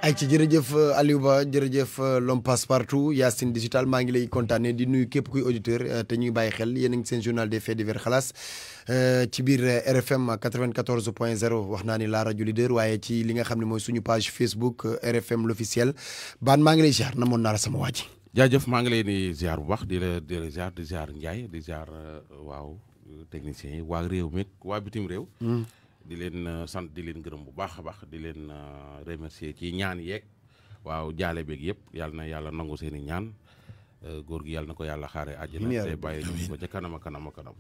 ay ci jërëjëf Aliou Ba jërëjëf l'homme passe partout Yacine Digital maa ngi lay kontaane di nuyu képp kuy auditeur te ñuy bàyyi xel yéen a ngi seen journal des faits divers Xalass ci biir RFM 94.0 wax naa ni la rajo leader waaye ci li nga xam ne mooy suñu page Facebook RFM l'officiel Bane maa ngi lay ziar namoon naa la sama waa ji. jaajëf maa ngi leen di ziar bu baax di la ziar Ndiaye di ziar waaw techniciens yi waa réew mi waa bitim réew. di leen sant di leen gërëm bu baax a baax di leen remercier ci ñaan yeeg waaw jaale beeg yëpp yàlla na yàlla nangu seen i ñaan góor gi yàlla na ko yàlla xaaree àjjana te bàyyi ñu ba ca kanam a kanam a kanam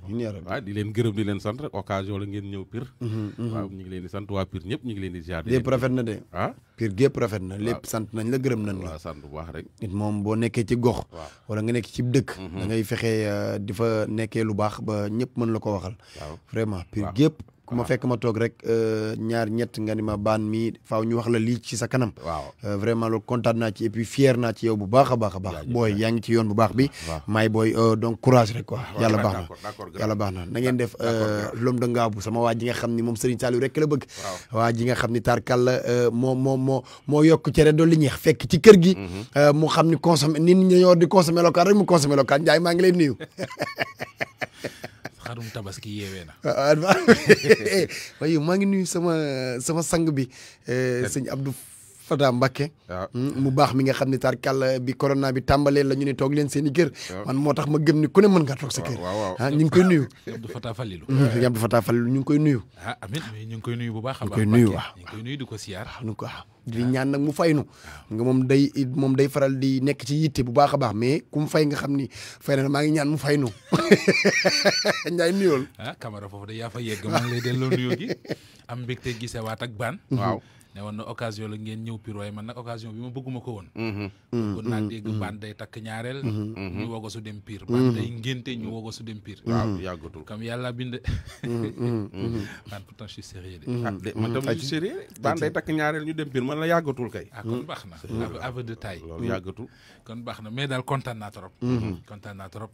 waaw di leen gërëm di leen sant rek occasion la ngeen ñëw Pire waaw ñu ngi leen di sant waa Pire ñëpp ñu ngi leen di ziar lépp rafet na de ah Pire gépp rafet na lépp sant nañ la gërëm nañ la waaw sant bu baax rek nit moom boo nekkee ci gox wala nga nekk ci dëkk da ngay fexe di fa nekkee lu baax ba ñëpp mën la ko waxal vraiment Pire gépp ku ma fekk ma toog rek ñaar ñett nga ni ma Bane mi faaw ñu wax la lii ci sa kanam. waaw vraiment loolu kontaan naa ci et puis fier naa ci yow bu baax a baax a baax. booy yaa ngi ci yoon bu baax bi. maay booy donc courage rek quoi. yàlla baax na yàlla baax na na ngeen def l'homme de Ngaabu sama waa ji nga xam ni moom Serigne Saliou rek la bëgg. waa ji nga xam ni tarkal moo yokk cere dolli ñeex fekk ci kër gi. mu xam ni consommé nit ñi ñoo di consommé local rek mu consommé local Ndiaye maa ngi lay nuyu. xarum tabaski yeewee na. waaye maa ngi nuyu sama sang bi sëñ Abdou Fata Mbacké mu baax mi nga xam ne tarkal bi corona bi tàmbalee la ñu ne toog leen seen i kër man moo tax ma gëm ni ku ne mën ngaa toog sa kër ñu ngi koy nuyu Abdou Fata Falilou Abdou Fata Falilou ñu ngi koy nuyu amiin ñu ngi koy nuyu bu baax a baax ñu koy nuyu waaw ñu ngi koy nuyu di ko siyaar di ñaan nag mu faynu nga moom day faral di nekk ci yitte bu baax a baax mais ku mu fay nga xam ni fay na maa ngi ñaan mu faynu Ndiaye nuyool Camara foofu de yaa fa yegg maa ngi lay delloo nuyoo gi am mbégte gisewaat ak Bane waaw ne woon na occasion la ngeen ñëw Pire waaye man nag occasion bi ma bëgguma ko woon bëggoon naa dégg Bane day takk ñaareel ñu wogo su dem Pire Bane day ngénte ñu wogo su dem Pire waaw yàggatul comme yàlla bind Bane pourtant je suis sérieux de man tam je suis sérieux Bane day takk ñaareel ñu dem Pire man la yàggatul kay kon baax na aveu de taille loolu yàggatul kon baax na mais daal kontaan naa trop kontaan naa trop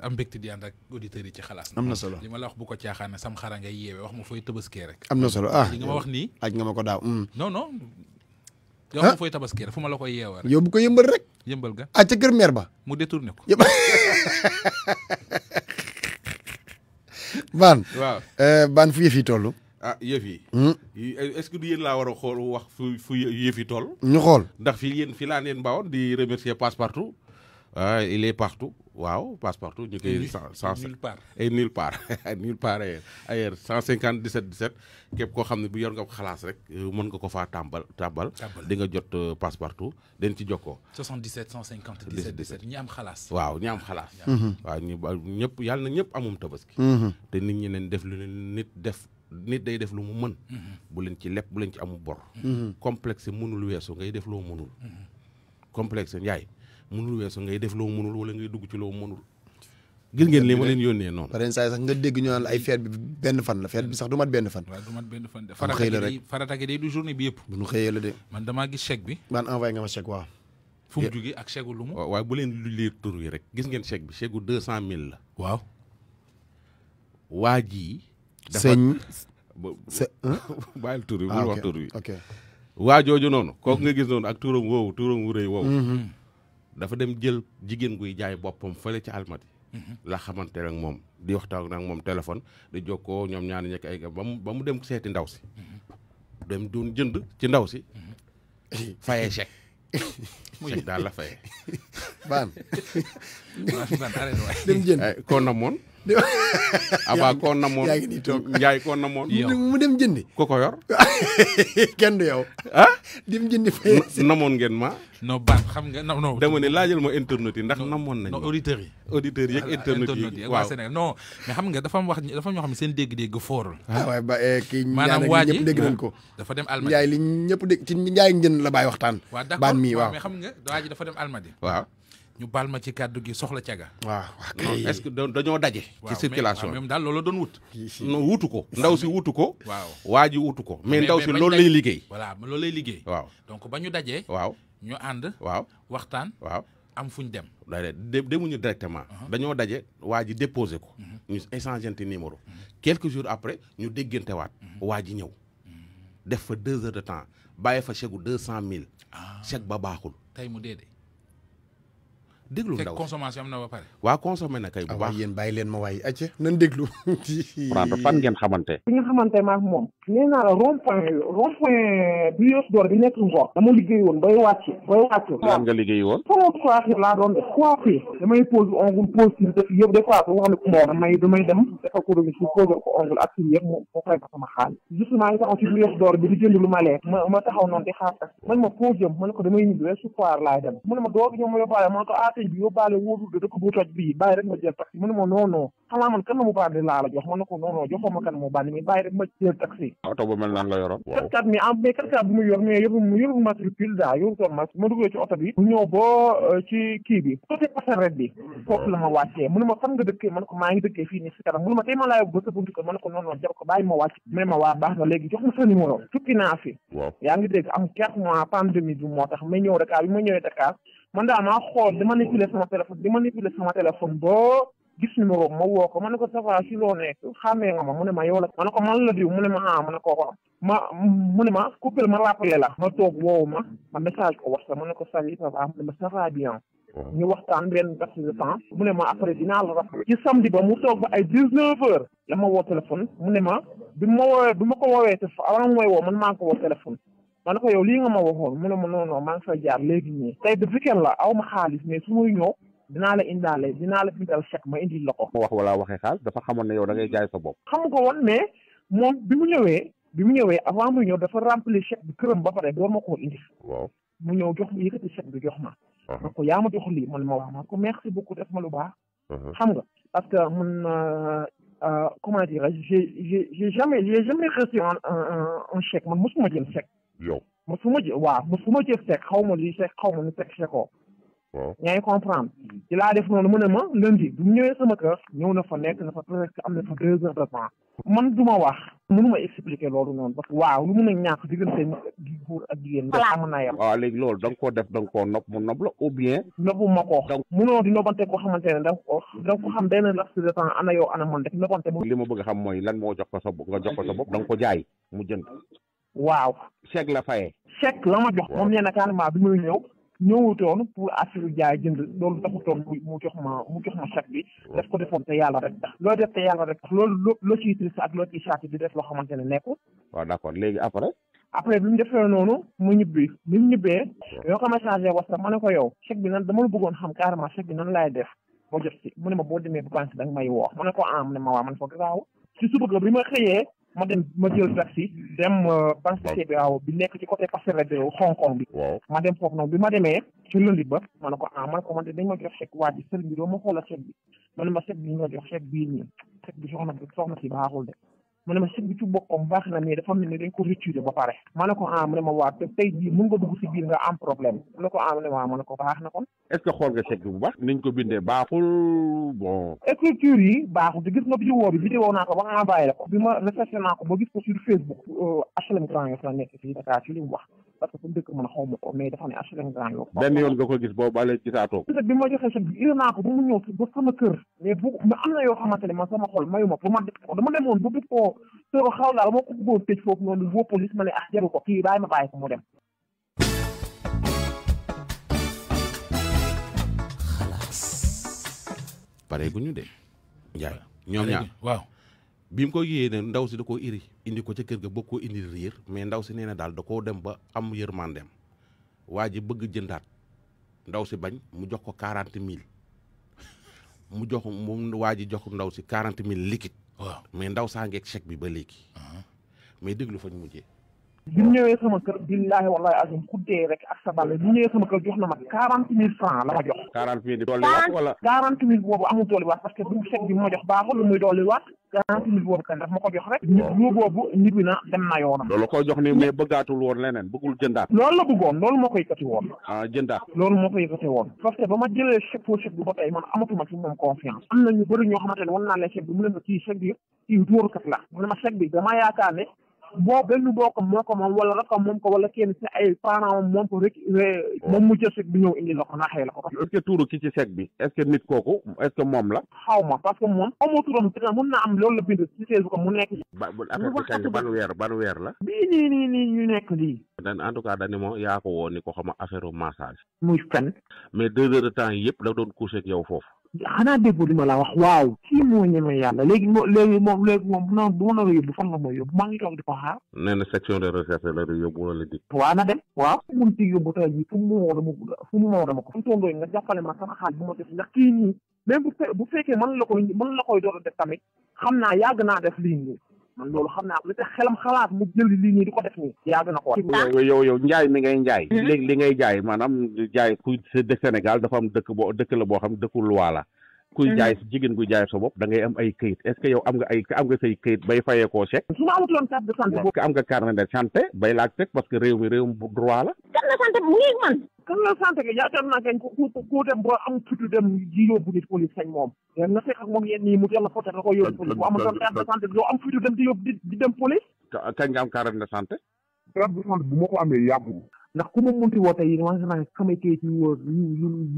am mbégte di ànd ak auditeurs yi ci Xalass am na solo li ma la wax bu ko caaxaan sam xara ngay yeewee wax ma fooy tabaskee rek am na solo li nga ma wax nii aj nga ma ko daaw non yow ma fooy tabaskee rek fu ma la koy yeewee rek yow bu ko yëmbal rek yëmbal ga ca kër mère ba mu détourné ko Bane waaw Bane fu yëf yi toll yëf yi est-ce que du yéen laa war a xool wax fu yëf yi toll ñu xool ndax fii laa leen bawoon di remercier Passepartout il est partout waaw Passepartout ñu koy nulle part nulle part ailleurs 157 képp koo xam ne bu yor nga Xalass rek mën nga ko faa tàmbal di nga jot Passepartout den ci jokkoo 77 150 17 ñi am Xalass waaw ñi am Xalass waaw ñëpp yàlla na ñëpp amum tabaski te nit ñi leen def lu leen nit day def lu mu mën bu leen ci lepp bu leen ci amul bor complexe mënul weesu ngay def loo mënul complexe Ndiaye mënul weesu ngay def loo mënul wala ngay dugg ci loo mënul gis ngeen li ma leen yónnee noonu paren saa sax nga dégg ñu naan ay feet bi benn fan la feet bi sax du mat benn fan waaw du mat benn fan de farata gi day du journée bi yëpp bu ñu xëyee la de man damaa gis chèque bi Bane envoyé nga ma chèque waaw fu mu jógee ak chèque lu mu waaye bu leen lire tur yi rek gis ngeen chèque bi chèque gu 200 000 la waaw waa ji sëñ bàyyil tur bi bul wax tur bi ok waa jooju noonu kooku nga gis noonu ak turam wu rëy woowu dafa dem jël jigéen guy jaay boppam fële ci Almadi la xamante ak moom di waxtaan ak moom téléphone di jokkoo ñoom ñaari ñekk ay ba mu dem seeti ndaw si dem doon jënd ci ndaw si fayee chèque chèque daal la fayee Bane dem jënd koo namoon Abba koo namoon yaa ngi nii toog Ndiaye koo namoon mu dem jëndi ko yor kenn du yow dem jëndi fay namoon ngeen ma non Bane xam nga non dama ne laajal ma internet yi ndax namoon nañ non auditeurs yi ak internet yi waaw Sénégal non mais xam nga dafa am ñoo xam ne seen dégg-dégg foorul waaye ba kii maanaam waa ji ñëpp dégg nañ ko dafa dem Almadi Ndiaye li ñëpp dégg ci Ndiaye njënd la bàyyi waxtaan waaw d'accord Bane mii waaw mais xam nga waa ji dafa dem Almadi waaw ñu baal ma ci kàddu gi soxla caga waaw est-ce que dañoo daje ci circulation même daal loolu doon wut non wutu ko ndaw si wutu ko waaw waa ji wutu ko mais ndaw si loolu lay liggéey voilà loolu lay liggéey waaw donc ba ñu dajee waaw ñu ànd waaw waxtaan waaw am fuñ dem demuñu directement dañoo daje waa ji déposé ko ñu échangeante numéro quelques jours après ñu déggante waat waa ji ñëw def fa 2 heures de temps bàyyi fa chèque gu 200 000 chèque ba baaxul tey mu dee de déglu ndaw fekk consommation am na ba pare waa consommé na kay bu baax yéen bàyyi leen ma waaye acca nan déglu prendre fan ngeen xamante fi nga xamante maak moom nee naa la rond point bi yos door bi nekk Ngor dama liggéey woon bay wàcce lan nga liggéey woon sama coiffure laa doon def coiffure damay pose ongle pose cils def yëpp des fois bu wax ne ku moo damay dem defal ko domi si pose ko ongle ak cils yëpp moo fay ma sama xaalis justement ngi taxaw ci bi yos door bi di jënd lu ma lekk ma taxaw noonu di xaar tax man ma pose jëm ma ne ko damay ñibbi rek su foire laay dem mu ne ma doo ñëw ma yóbbaale ma ne ko tey bi yóbbaale wóorul de dëkk bu toj bii bàyyi rek ma jël taxi mu ne ma non xanaa man kan mu bandi laa la jox ma ne ko non joxoo ma kan mu bandi mi bàyyi rek ma jël taxi oto bu mel nan la yoroon kat mi am mais kat bu mu yor mais yorul matricule daa yorutoon ma duggee ci oto bi mu ñëw boo ci kii bi côté passerette bi foofu la ma wàccee mu ne ma fan nga dëkkee ma ne ko maa ngi dëkkee fii nii si kanam mu ne ma tey ma laa yóbbu ba sa buntu kër ma ne ko non jar ko bàyyi ma wàcc mais ma waa baax na léegi jox ma sa numéro tukki naa fi yaa ngi dégg am 4 mois pandémie bi moo tax ma ñëw Dakar bi ma ñëwee Dakar man daa maa xool di manipuler sama téléphone boo gis numéro ma woo ko ma ne ko ça va si loo nekk xàmmee nga ma mu ne ma yow la ma ne ko man la diw mu ne ma ma ne ko mu ne ma coupé ma rappelé la ma toog woowu ma message ko wax ma ne ko salut ça va mu ne ma ça va bien ñu waxtaan benn def de temps mu ne ma après dinaa la rappelé ci samedi ba mu toog ba ay 19 heures la ma woo téléphone mu ne ma bi ma ko woowee te avant mooy woo man maa ko woo téléphone ma ne ko yow lii nga ma waxoon mu ne ma non maa ngi fay jaar léegi nii tey de weekend la aw ma xaalis mais su muy ñëw dinaa la bindal chèque ma indil la ko. wax wala waxee xaalis dafa xamoon ne yow da ngay jaay sa bopp. xamu ko woon mais moom bi mu ñëwee avant muy ñëw dafa remplir chèque bi këram ba pare door ma koo indi. waaw mu ñëw jox ma yëkkati chèque bi jox ma. ma ko yaa ma jox lii man ma wax ma ko merci beaucoup def ma lu baax. xam nga parce que man comment dire j'ai jamais reçu un chèque man mosuma jël chèque. yow mosuma jël chèque xaw ma lii chèque xaw ma ni chèque chèque waaw yaa ngi comprendre ci laa def noonu mu ne ma lundi bu mu ñëwee sama kër ñëw na fa nekk na fa presque am na fa 2 heures de temps man du ma wax mënuma expliquer loolu noonu parce que waaw lu mun a ñàkk diggante góor ak jigéen da am na yam waaw léegi loolu da nga koo def da nga koo nopp mu nopp la ou bien noppu ma ko munoo di noppante koo xamante ne da nga ko xam benn laps de temps ana yow ana man def noppante li ma bëgg a xam mooy lan moo jox ko sa bopp nga jox ko sa bopp da nga ko jaay mu jënd waaw chèque la fayee chèque la ma jox moom nee na carrément bi muy ñëwutoon pour affaire jaay jënd loolu taxutoon mu jox ma chèque bi daf ko defoon te yàlla rek tax loo def te yàlla rek tax loolu loo ciy triste ak loo ciy saati di def loo xamante ne nekkul waaw d'accord léegi après bi mu defee noonu mu ñibbee yoo xam ne changé WhatsApp ma ne ko yow chèque bi nan dama la bëggoon xam carrément chèque bi nan laay def boo jot si mu ne ma boo demee bu banque da nga may woo ma ne ko mu ne ma waa man ko gaaw si suba bi ma xëyee ma jël taxi dem banque CBAO bi nekk ci côté passerelle de Hong Kong bi ma dem foofu noonu bi ma demee ci lundi ba ma ne ko man de dañ ma jox chèque waa ji sëriñ bi doo ma xoolal chèque bi ma ne ma chèque bi ñu ma jox chèque bii nii chèque bi soxna si baaxul de mu ne ma chèque bi ci boppam baax na mais dafa mel ni dañ ko retiré ba pare ma ne ko mu ne ma waa te tey jii mën nga dugg si biir nga am problème mu ne ko mu ne waa ma ne ko baax na kon est-ce que xool nga chèque bi bu baax niñ ko bindee baaxul bon écriture yi baaxul te gis nga vidéo naa ko ba nga envoyé la ko bi ma recherché naa ko ba gis ko sur Facebook HLM Grand Yoff la nekk fii Dakar ci li mu wax parce que fu mu dëkk mën a xaw ma ko mais dafa ne HLM Grand Yoff benn yoon nga ko gis boobu ba léegi gisaatoo ko bi ma joxee chèque bi iri naa ko ba mu ñëw ba sama kër mais am na yoo xamante ne man sama xol mayu ma pour ma def ko dama demoon ba bëgg koo soo xaw daal moo ko bëggoon tëj foofu noonu boo police ma ne jaru ko kii bàyyi ko mu dem pare gu ñu de Ndiaye ñoom ñaar waaw bi mu ko yéene ne ndaw si da koo indi ko ca kër ga bëgg koo indi riir mais ndaw si nee na daal da koo dem ba am yërmandeem waa ji bëgg jëndaat ndaw si bañ mu jox ko 40 000 mu jox moom waa ji jox ndaw si 40 000 liquide waaw mais ndaw saa ngeeg chèque bi ba léegi mais déglu fa ñu mujjee bi mu ñëwee sama kër billaahi wallaahi azim ku dee rek ak sa balle bi mu ñëwee sama kër jox na ma 40 000 francs la ma jox 40 000 di dolli waat wala 40 000 boobu amul dolli waat parce que bu chèque bi ma jox baaxul lu muy dolli waat 40 000 boobu kan daf ma ko jox rek ñu boobu ñibbi na dem na yoonam loolu ko jox ni mais bëggaatul woon leneen bëggul jëndaat loolu la bëggoon loolu moo ko yëkkati woon jëndaat loolu moo ko yëkkati woon parce que ba ma jëlee chèque bi ba tey man amatuma ci moom confiance am na ñu bëri ñoo xamante ne wan naa leen chèque bi mu ne ma kii chèque bi kii dóorukat la mu ne ma chèque bi dama yaakaar ne boo benn mbokkam moo ko moom wala rakam moom ko wala kenn ci ay parents moom ko rek moom mu jël chèque bi ñëw indi la ko naxee la ko. est-ce que tuuru ki ci chèque bi est-ce que nit kooku est-ce que moom la. xaw ma parce que moom amoo turam te mun naa am loolu la bind ci Facebook mu nekk. affaire bi kañ ban weer la. bii nii ñu nekk lii. en tout cas dañu ma yaa ko woo ni ko xam affaire massage. muy fen. mais 2 heures de temps yëpp da doon couché ak yow foofu. xanaa déggoo di ma la wax waaw kii moo ñeme yàlla léegi moom non bu ma la yóbbu fan la mooy yóbbu maa ngi toog di ko xaar. nee na section de recherche la yóbbu wala di. waaw na dem waaw. mun ci yóbbu tey jii fu mu moo dama ko. fu mu tondooy nga jàppale ma sama xaalis bu ma def ndax kii nii même bu fekkee mën la koy door a def tamit xam naa yàgg naa def lii nii man loolu xam naa li tax xelam xalaat mu jël lii nii di ko def nii yàgg na ko. yow njaay mi ngay njaay. léegi li ngay jaay maanaam jaay ku Sénégal dafa am dëkk la boo xam dëkku loi la. kuy jaay jigéen guy jaay sa bopp da ngay am ay këyit est-ce que yow am nga say këyit bay fayee koo chèque. su ma amutoon carte de santé boobu. am nga carnet de santé bay laaj chèque parce que réewum droit la. carte de santé mu ngi man. carte de santé que yaakaar naa kañ ku dem ba am futu dem ji yóbbu nit police sañ moom. yéen na fekk ak moom yéen nii mu jël la photo da ko yóbbu police bu amutoon carte de santé doo am futu dem di dem police. kañ nga am carnet de santé. carte de santé bu ma ko amee yàggul. ndax ku ma munti woo tey wax naa samay këyit yu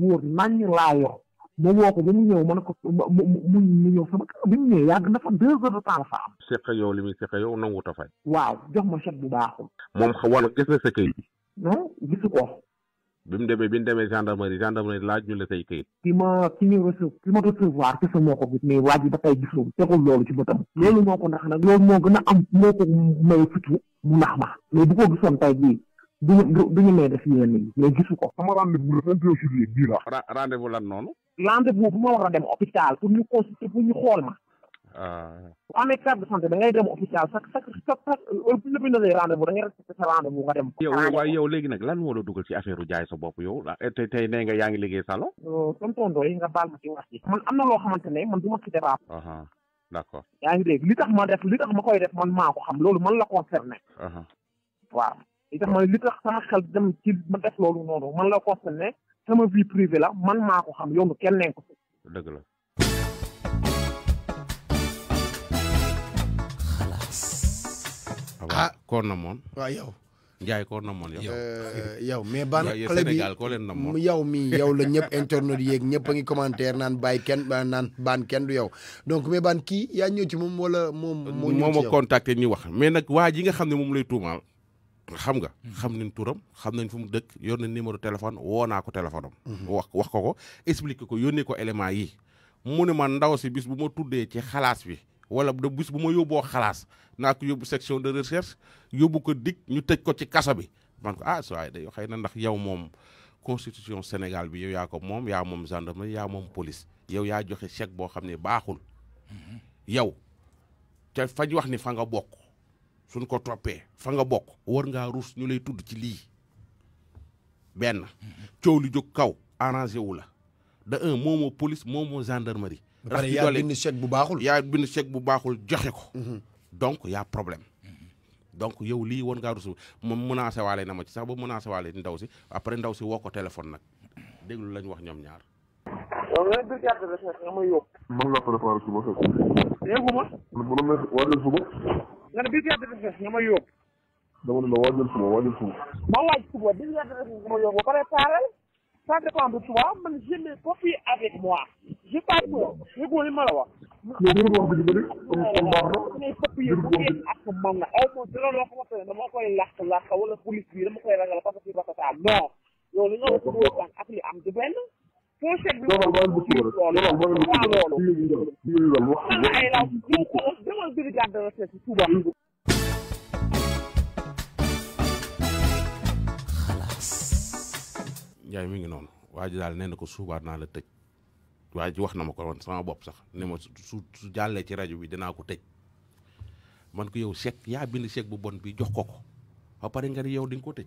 wóor nañ laa yor. ma woo ko ba mu ñëw ma ne ko mu ñëw sama kër bi mu ñëwee yàgg na fa 2 heures de temps la fa am. seq yow li muy seq yow nanguwut a fay. waaw jox ma chèque bu baaxul. moom wala gis na sa këyit. non gisu ko. bi mu demee gendarmerie laaj ñu la say këyit. ki ma recevoir kese moo ko gis mais waa ji ba tey gisul tegul loolu ci bëtam. loolu moo ko ndax nag loolu moo gën a am moo ko may fitu mu nax ma mais bu ko gisoon tey bii. duñu may def yéen ñi mais gisu ko. sama rendez-vous le 21 juillet bii la. rendez-vous lan noonu. rendez-vous bu ma war a dem hôpital pour ñu consulter pour ñu xool ma. bu amee carte de santé da ngay dem hôpital chaque bu ñu la bindalee rendez-vous da ngay respecté sa rendez-vous nga dem. yow léegi nag lan moo la dugal ci affaire jaay sa bopp yow tey nee nga yaa ngi liggéey salon. tonton Ndoye nga baal ma ci wax ji. man am na loo xamante ne man du ma ci débat. d'accord. yaa ngi dégg li tax ma koy def man maa ko xam loolu man la concerné. waaw. li tax sama xel dem ci ma def loolu noonu man la concerné sama vie privée la man maa ko xam yoonu kenn neen ko si. dëgg la. xalaas. koo namoon. waaw yow. Ndiaye koo namoon yow. yow mais ban xale bi Sénégal koo leen namoon. yow la ñëpp internet yeeg ñëpp a ngi commentaire naan bàyyi kenn naan baan kenn du yow donc mais ban kii yaa ñëw ci moom wala moom. moo ma contacté ñu wax mais nag waa ji nga xam ne moom lay tuumaal. xam nga xam nañ turam xam nañ fu mu dëkk yor na numéro téléphone woo naa ko téléphone am. wax ko expliqué ko yónnee ko élément yi mu ne ma ndaw si bis bu ma tuddee ci xalaas bi wala de bis bu ma yóbboo xalaas naa ko yóbbu section de recherche yóbbu ko dig ñu tëj ko ci kaso bi man ko so ay day xëy na ndax yow moom constitution Sénégal bi yow yaa ko moom yaa moom gendarmerie yaa moom police yow yaa joxe chèque boo xam ne baaxul yow te fañ wax ni fa nga bokk. suñ ko toppee fa nga bokk war ngaa ruus ñu lay tudd ci lii benn coow li jóg kaw arrangé wu la de un moomoo police moomoo gendarmerie. rax yaa bind chèque bu baaxul joxe ko. donc y a problème. donc yow lii war ngaa ruus moom menacé waale na ma ci sax ba menacé waale ndaw si après ndaw si woo ko téléphone nag déglu lañ wax ñoom ñaar. yow nga ne carte de recherche nga may yóbbu. mën laa préparé suba fekk. yóbbu ma. waajal suba. nga ne bii carte de recherche nga may yóbbu. dama ne la waajal suba. ma waaj suba bii carte de recherche nga may yóbbu ba préparé. ça dépend de toi man je n'ai pas fait avec moi. je pas peur. déggoo li ma la wax. mais jërëjëf wax dëgg bëri. comme baax na. mais fëpp yi bu ngeen ak man na aw ma dara loo xamante ne dama koy làq wala police bi dama koy ragal parce que parce que non. yow li nga wax dëgg ak li am du benn. soo seet bi demal brigade de recherche suba. Ndiaye mi ngi noonu waa ji daal nee na ko suubaat naa la tëj waa ji wax na ma ko woon sama bopp sax ne ma su jàllee ci rajo bi dinaa ko tëj man ko yow chèque yaa bind chèque bu bon bi jox ko ba pare nga ni yow di nga ko tëj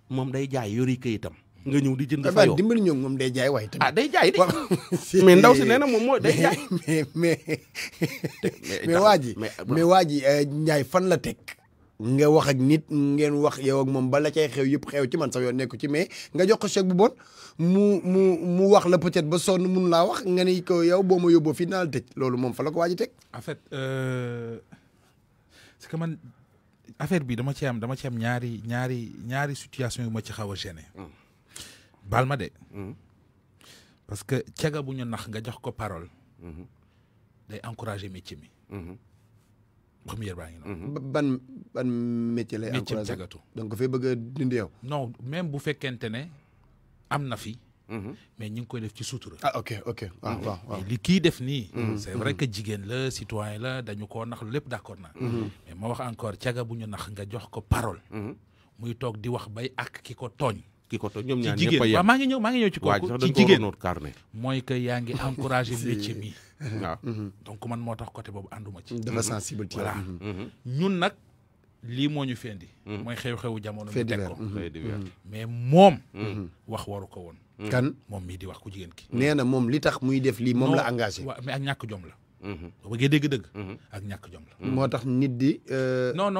moom day jaay yori këyitam nga ñëw di jënd fa yow dimbali ñoom moom day jaay waaye tamit. day jaay de mais ndaw si nee na moom mooy day jaay mais waa ji Ndiaye fan la teg nga wax ak nit ngeen wax yow ak moom bala cay xew yëpp xew ci man sax yoon nekku ci mais nga jox ko chèque bu bon mu wax la peut-être ba sonn mun laa wax nga ni ko yow boo ma yóbboo fii naa la tëj loolu moom fa la ko waa ji teg. en fait c'est que man affaire bi dama ci am ñaari situation yu ma ci xaw a gêné. baal ma de. parce que caga bu ñu nax nga jox ko parole. day encourager métier mi. première baa ngi noonu. ban métier lay encourager métier cagatu. donc ko fee bëgg a dindi yow. non même bu fekkente ne am na fi. mais ñu ngi koy def ci sutura. ah ok waaw. li kii def nii. c'est vrai que jigéen la citoyen la dañu koo nax lépp d'accord naa. mais ma wax encore caga bu ñu nax nga jox ko parole. muy toog di wax bay ak ki ko tooñ. ñoom ñaar ñëpp a yem waaw maa ngi ñëw ci kooku ci jigéen mooy que yaa ngi encouragé métier mi. waaw donc man moo tax côté boobu ànduma ci. dafa sensible ci voilà ñun nag lii moo ñu fendi mooy xew-xewu jamono ñu teg ko mais moom wax waru ko woon. kan moom mii di wax ku jigéen ki. nee na moom li tax muy def lii moom la engagé. waaw mais ak ñàkk jom la. boo bëggee dégg-dëgg. ak ñàkk jom la. moo tax nit di. non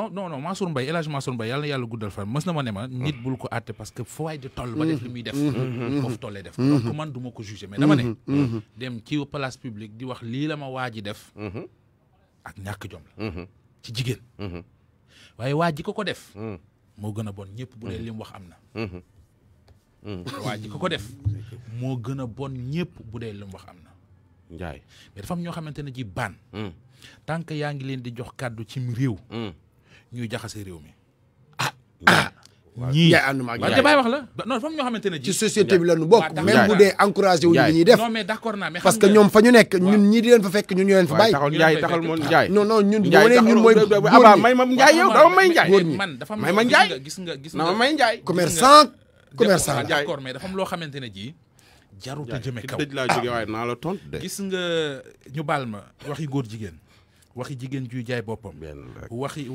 Mansour Mbaye El Hadj Mansour Mbaye yàlla na yàlla guddal fan mës na ma ne ma nit bul ko àtte parce que foo waay di toll ba def li muy def. foofu tollee def donc man du ma ko jugé mais dama ne. dem ci place publique di wax lii la ma waa ji def. ak ñàkk jom la. ci jigéen. waaye waa ji ko def. moo gën a bon ñëpp bu dee li mu wax am na. waa ji ko def moo gën a bon ñëpp bu dee li mu wax am na. Ndiaye mais dafa am ñoo xamante ne ji baan. tant que yaa ngi leen di jox kàddu ci réew. ñuy jaxase réew mi. ñii ànduma ak waaw damay wax la non dafa am ñoo xamante ne ji. ci société bi la ñu bokk même bu dee encouragé wu li ñuy def. non mais d'accord naa mais parce que ñoom fa ñu nekk ñun ñii di leen fa fekk ñun ñu leen fa bàyyi. taxal moon Ndiaye. non ñun Ndiaye ñun mooy. Abba may ma Ndiaye yow dama may Ndiaye. man dafa am may ma Ndiaye gis nga dama may Ndiaye. commerçant d'accord mais dafa am loo xamante ne ji. jarut a jëme kaw dëj laa jógee waaye naa la tontu de. gis nga ñu baal ma waxi góor jigéen waxi jigéen juy jaay boppam. waxi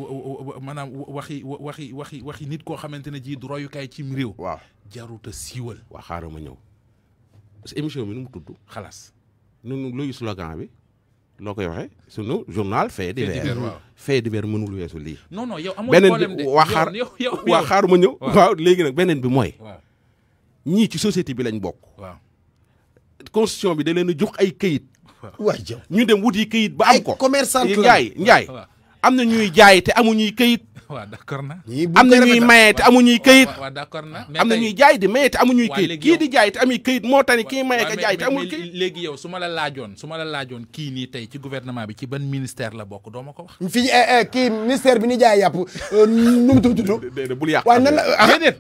maanaam waxi nit koo xamante ne ji du royukaay ci réew. waaw jarut a siiwal. waa xaaral ma ñëw parce que émission bi nu mu tudd. xalaas. nu luy slogan bi loo koy waxee sunu journal fait divers. waaw fait divers mënul weesu lii. non yow amoo problème de waa xaar ma ñëw. waaw léegi nag beneen bi mooy. waaw ñii ci société bi lañ bokk. waaw constitution bi da leen a jox ay këyit. waay jaww ñu dem wuti këyit ba am ko. ay commerçant Ndiaye am na ñuy jaay te amuñuy këyit. waaw d'accord na. am na ñuy maye te amuñuy këyit. waaw d'accord na am na ñuy jaay di maye te amuñuy këyit. kii di jaay te amuy këyit moo tax ni kii maye ka jaay te amul këyit. léegi yow su ma la laajoon kii nii tey ci gouvernement bi ci ban ministère la bokk doo ma ko wax. fii kii ministère bi ni jaay yàpp nu mu tudd. déedéet bul yàq. waaye nan la déedéet.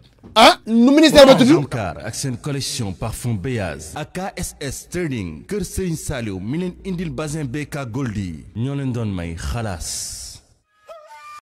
nu ministère ba tudd. Car ak seen collection parfum Beyaz ak KSS Trading kër Serigne Saliou mi leen indil bazin BK Gold yi ñoo leen doon may xalaas.